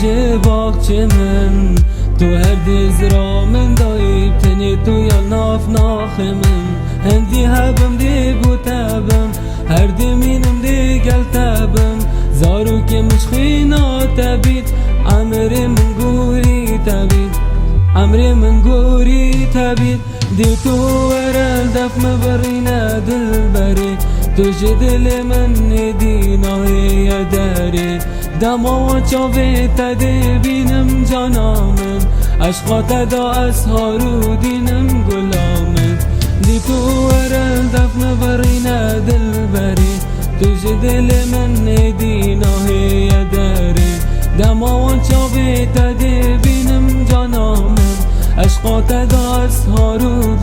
جباك من تو هر دزرا من دايب تني تو يلناف ناخمن هندي هبم دي بوتابم هر دي مينم دي قلتابم زارو كي مشخينا تبيت عمري من قوري تبيت عمري من قوري تبيت دي تو ورا الدف مبرينا دلبري تجد لمن دينا هي داري دما چاوه تده بینم جانامن عشقات دا اسهارو دینم گلامن دی تو ورل دفن برین دل بری توش دل من دینا هی داری دما چاوه تده بینم جانامن عشقات دا اسهارو